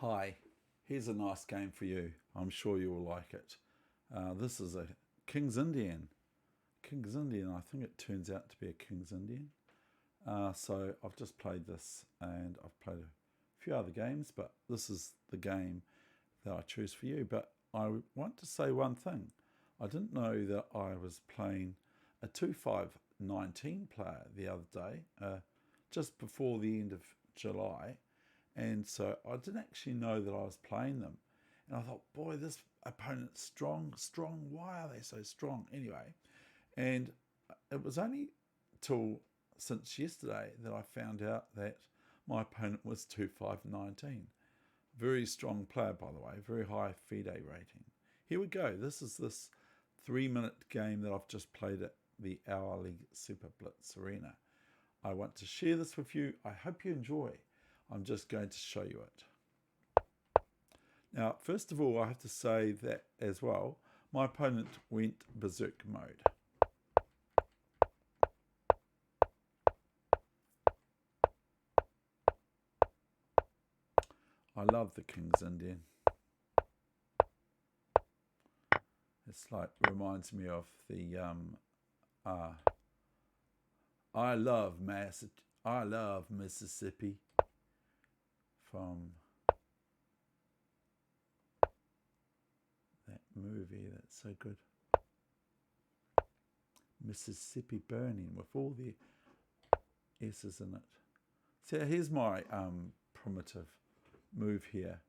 Hi, here's a nice game for you. I'm sure you will like it. This is a King's Indian. King's Indian, I think it turns out to be a King's Indian. So I've just played this and I've played a few other games, but this is the game that I choose for you. But I want to say one thing. I didn't know that I was playing a 2519 player the other day, just before the end of July. And so I didn't actually know that I was playing them. And I thought, boy, this opponent's strong, strong. Why are they so strong? Anyway, and it was only till since yesterday that I found out that my opponent was 2519. Very strong player, by the way, very high FIDE rating. Here we go. This is this 3-minute game that I've just played at the Our League Super Blitz Arena. I want to share this with you. I hope you enjoy. I'm just going to show you it. Now, first of all, I have to say that as well, my opponent went berserk mode. I love the King's Indian. It's like, reminds me of the I love Mississippi from that movie that's so good. Mississippi Burning, with all the S's in it. So here's my primitive move here.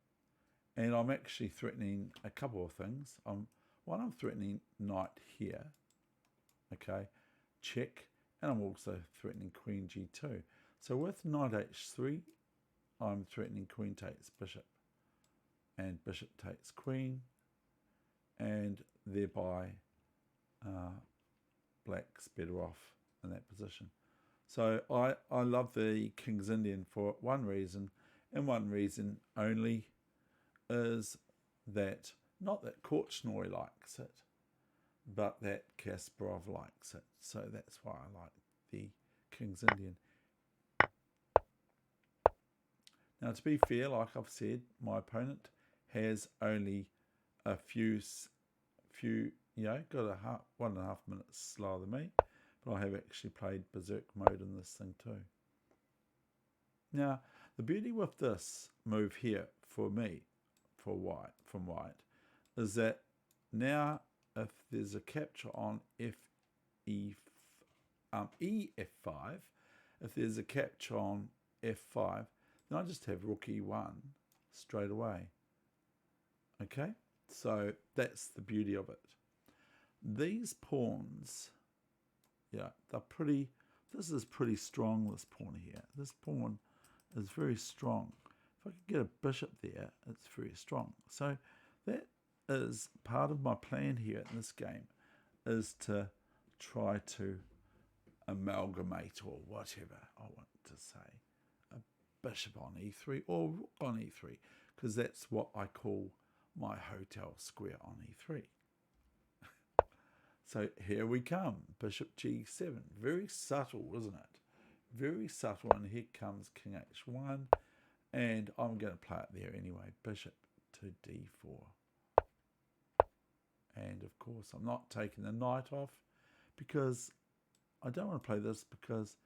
And I'm actually threatening a couple of things. I'm threatening knight here. Okay, check. And I'm also threatening queen g2. So with knight h3, I'm threatening queen takes bishop. And bishop takes queen. And thereby black's better off in that position. So I love the King's Indian for one reason, and one reason only, is that not that Korchnoi likes it, but that Kasparov likes it. So that's why I like the King's Indian. Now, to be fair, like I've said, my opponent has only a few, got a 1.5 minutes slower than me, but I have actually played berserk mode in this thing too. Now, the beauty with this move here for me, from white, is that now if there's a capture on EF5, if there's a capture on F5, then I just have rook E1 straight away. Okay, so that's the beauty of it. These pawns, yeah, they're pretty. This is pretty strong, this pawn here. This pawn is very strong. If I could get a bishop there, it's very strong. So that is part of my plan here in this game, is to try to amalgamate, or whatever I want to say, a bishop on e3 or rook on e3, because that's what I call my hotel square on e3. So here we come, bishop g7. Very subtle, isn't it? Very subtle, and here comes king h1, and I'm going to play it there anyway, bishop to d4. And of course I'm not taking the knight off, because I don't want to play this, because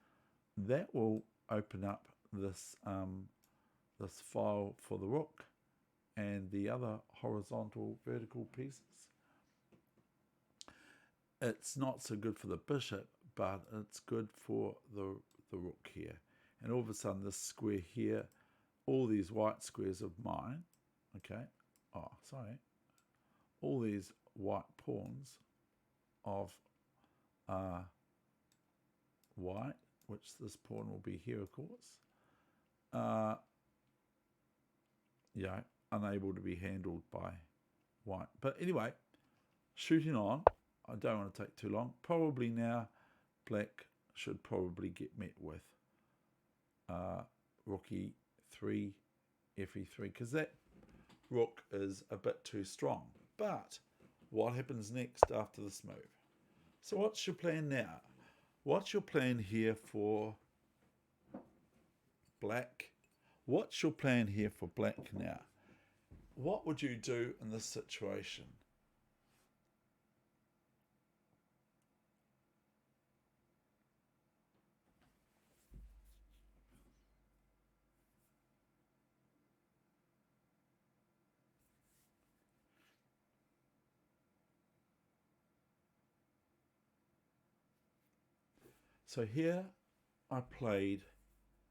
that will open up this this file for the rook and the other horizontal vertical pieces. It's not so good for the bishop, but it's good for the rook here. And all of a sudden this square here, all these white squares of mine, okay, all these white pawns of white, which this pawn will be here, of course, unable to be handled by white. But anyway, shooting on, I don't want to take too long. Probably now black should probably get met with rook e3, fe3, because that rook is a bit too strong. But what happens next after this move? So what's your plan now? What's your plan here for black? What's your plan here for black now? what would you do in this situation? So here I played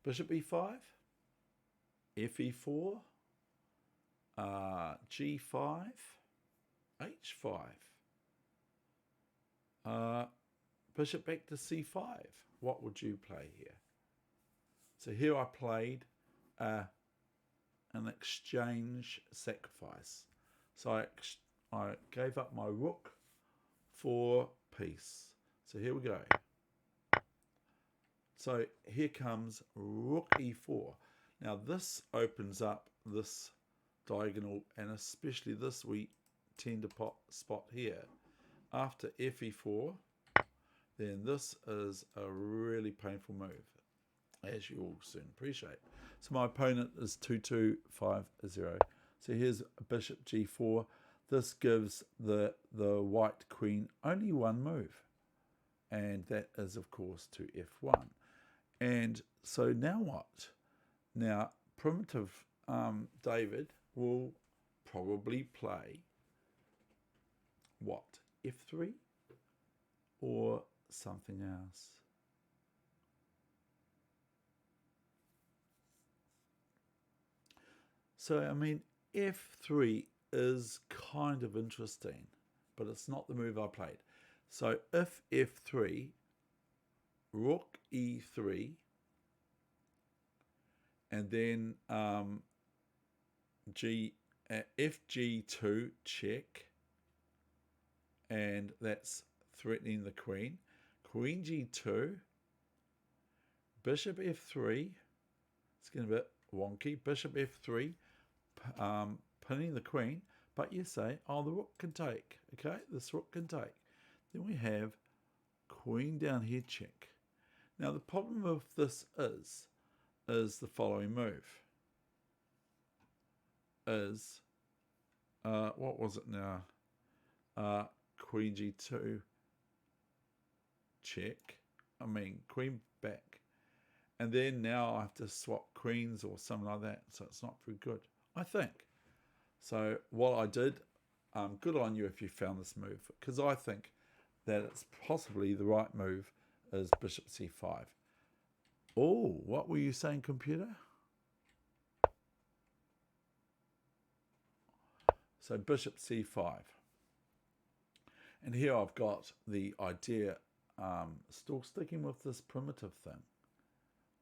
bishop e5, fe4, g5, h5, bishop back to c5. What would you play here? So here I played an exchange sacrifice. So I gave up my rook for peace. So here we go. So here comes rook e4. Now this opens up this diagonal, and especially this we tend to spot here. After fe4, then this is a really painful move, as you will soon appreciate. So my opponent is 2250. So here's bishop g4. This gives the white queen only one move, and that is of course to f1. And so now what? Now primitive David will probably play what? f3 or something else. So I mean, f3 is kind of interesting, but it's not the move I played. So if f3, rook e3, and then fg2 check, and that's threatening the queen. Queen g2, bishop f3, it's getting a bit wonky, bishop f3, pinning the queen, but you say, oh, the rook can take, okay, this rook can take. Then we have queen down here check. Now the problem with this is the following move. Is, what was it now? Queen g2 check, queen back. And then now I have to swap queens or something like that, so it's not very good, I think. So what I did, good on you if you found this move, because I think that it's possibly the right move is bishop c5. Oh, what were you saying, computer? So bishop c5. And here I've got the idea, still sticking with this primitive thing,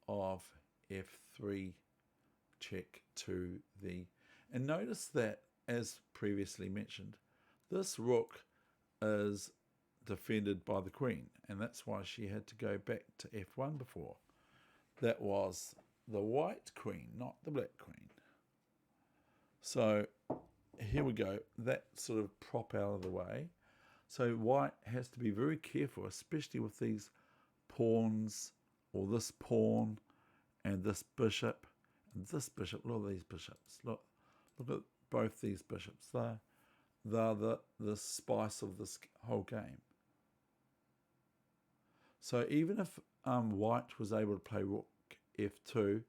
of f3 check to the... And notice that, as previously mentioned, this rook is defended by the queen, and that's why she had to go back to f1 before. That was the white queen, not the black queen. So here we go, that sort of prop out of the way. So white has to be very careful, especially with these pawns, or this pawn and this bishop and this bishop. Look at these bishops. Look at both these bishops. They're the spice of this whole game. So even if white was able to play rook f2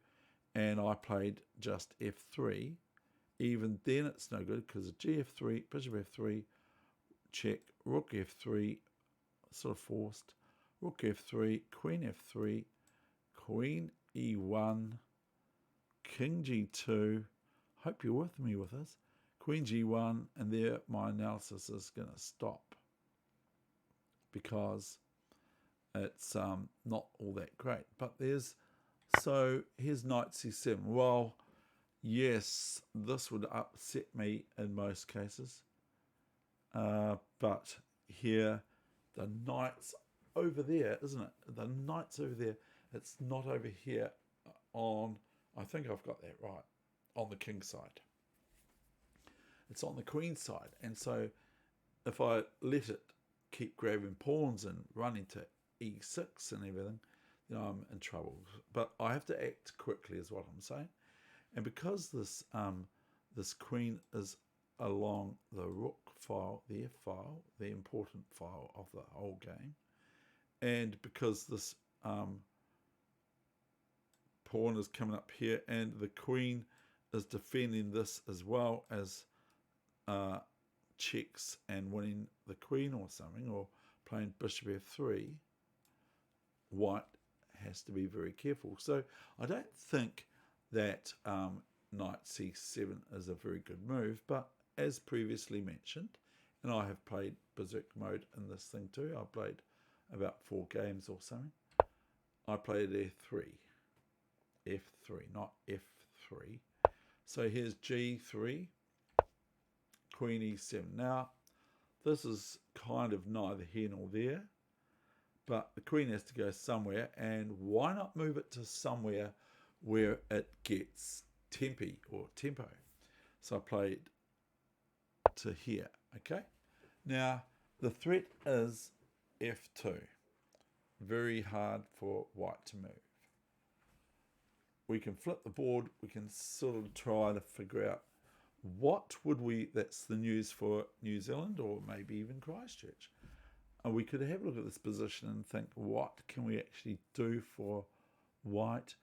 and I played just f3, even then it's no good, because gf3, bishop f3, check, rook f3, sort of forced, rook f3, queen f3, queen e1, king g2, hope you're with me with this, queen g1, and there my analysis is going to stop, because it's not all that great. But so here's knight c7. Well, yes, this would upset me in most cases, but here the knight's over there, isn't it? The knight's over there. It's not over here on, I think I've got that right, on the king side. It's on the queen side. And so if I let it keep grabbing pawns and run into e6 and everything, then I'm in trouble. But I have to act quickly is what I'm saying. And because this This queen is along the rook file, the f file, the important file of the whole game. And because this pawn is coming up here and the queen is defending this as well as checks and winning the queen or something, or playing bishop f3, white has to be very careful. So I don't think that knight c7 is a very good move, but as previously mentioned, and I have played berserk mode in this thing too, I played about 4 games or something, I played f3, not f3. So here's g3, queen e7. Now, this is kind of neither here nor there, but the queen has to go somewhere, and why not move it to somewhere where it gets tempi or tempo? So I played to here, okay? Now, the threat is f2. Very hard for white to move. We can flip the board, we can sort of try to figure out what would we, that's the news for New Zealand or maybe even Christchurch. And we could have a look at this position and think, what can we actually do for white?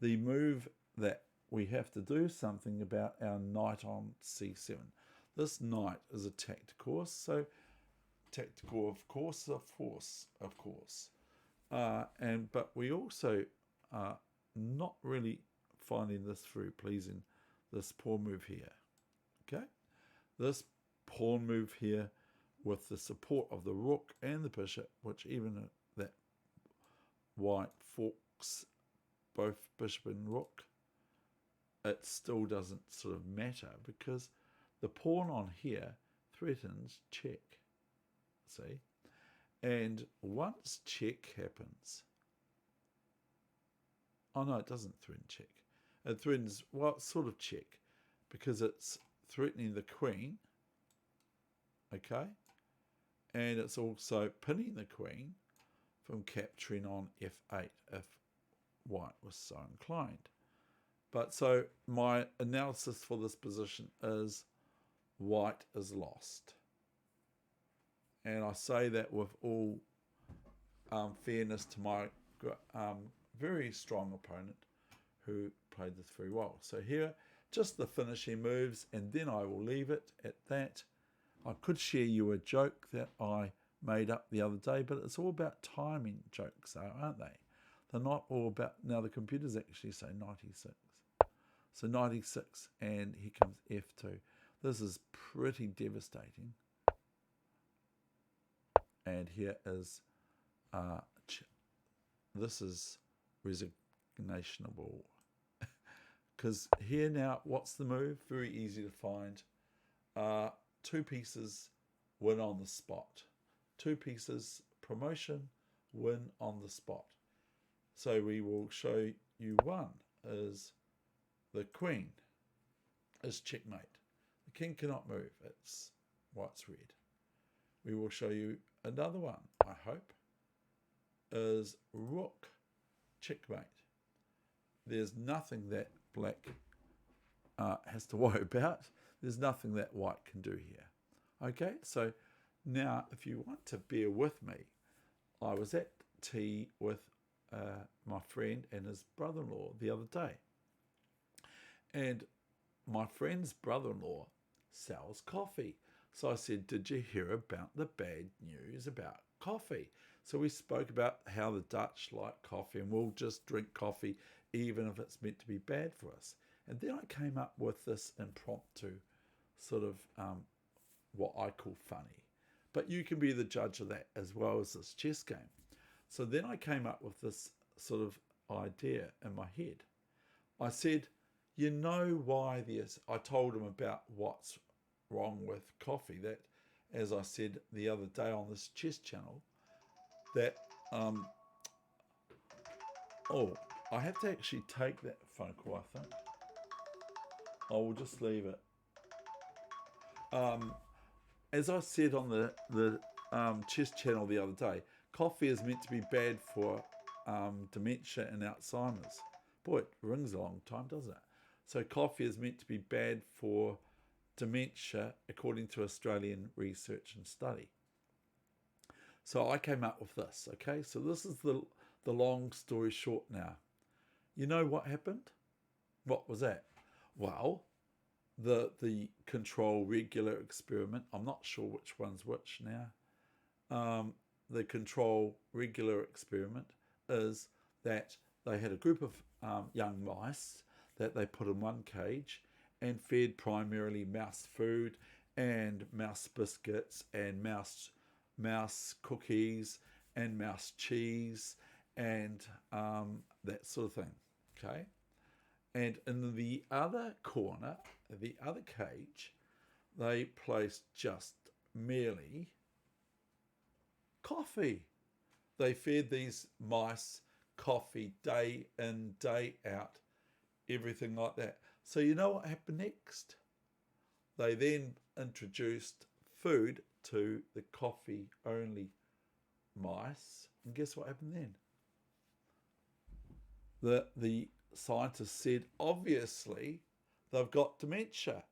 The move that we have to do something about our knight on c7. This knight is attacked, of course, so tactical, of course, of course. But we also are not really finding this very pleasing, this pawn move here. Okay, this pawn move here with the support of the rook and the bishop, which even that white forks both bishop and rook, it still doesn't sort of matter because the pawn on here threatens check. See? And once check happens, oh no, it doesn't threaten check. It threatens, well, it's sort of check because it's threatening the queen, okay? And it's also pinning the queen from capturing on f8 if white was so inclined. But so my analysis for this position is white is lost. And I say that with all fairness to my very strong opponent who played this very well. So here, just the finishing moves, and then I will leave it at that. I could share you a joke that I made up the other day, but it's all about timing jokes, aren't they? They're not all about, now the computers actually say 96. So 96, and here comes f2. This is pretty devastating. And here is, this is resignationable. Because here now, what's the move? Very easy to find. 2 pieces, win on the spot. 2 pieces, promotion, win on the spot. So we will show you one is the queen is checkmate. The king cannot move. It's white's red. We will show you another one, I hope, is rook checkmate. There's nothing that black has to worry about. There's nothing that white can do here. Okay, so now if you want to bear with me, I was at tea with my friend and his brother-in-law the other day. And my friend's brother-in-law sells coffee. So I said, did you hear about the bad news about coffee? So we spoke about how the Dutch like coffee and we'll just drink coffee even if it's meant to be bad for us. And then I came up with this impromptu sort of what I call funny. But you can be the judge of that as well as this chess game. So then I came up with this sort of idea in my head. I said, you know why there's, I told him about what's wrong with coffee, that as I said the other day on this chess channel, that oh, I have to actually take that phone call, I think. I will just leave it. As I said on the chess channel the other day, coffee is meant to be bad for dementia and Alzheimer's. Boy, it rings a long time, doesn't it? So coffee is meant to be bad for dementia, according to Australian research and study. So I came up with this, okay? So this is the long story short now. You know what happened? What was that? Well, the control regular experiment, I'm not sure which one's which now. The control regular experiment is that they had a group of young mice that they put in one cage and fed primarily mouse food and mouse biscuits and mouse cookies and mouse cheese and that sort of thing, okay? And in the other corner, the other cage, they placed just merely coffee. They fed these mice coffee day in, day out, everything like that. So you know what happened next? They then introduced food to the coffee-only mice. And guess what happened then? The scientists said, obviously, they've got dementia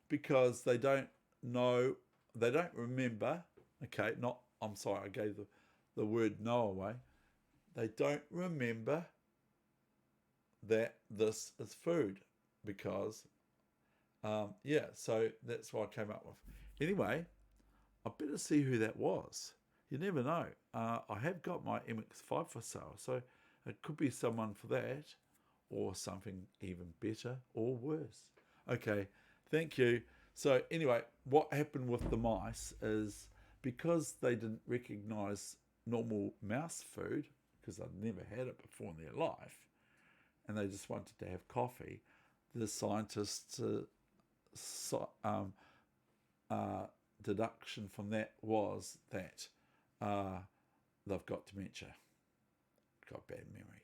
because they don't know, they don't remember, okay, I'm sorry, I gave the word know away. They don't remember that this is food because, so that's what I came up with. Anyway, I better see who that was. You never know. I have got my MX5 for sale, so it could be someone for that or something even better or worse. Okay, thank you. So anyway, what happened with the mice is because they didn't recognize normal mouse food, because they'd never had it before in their life, and they just wanted to have coffee, the scientists' deduction from that was that they've got dementia, got bad memory.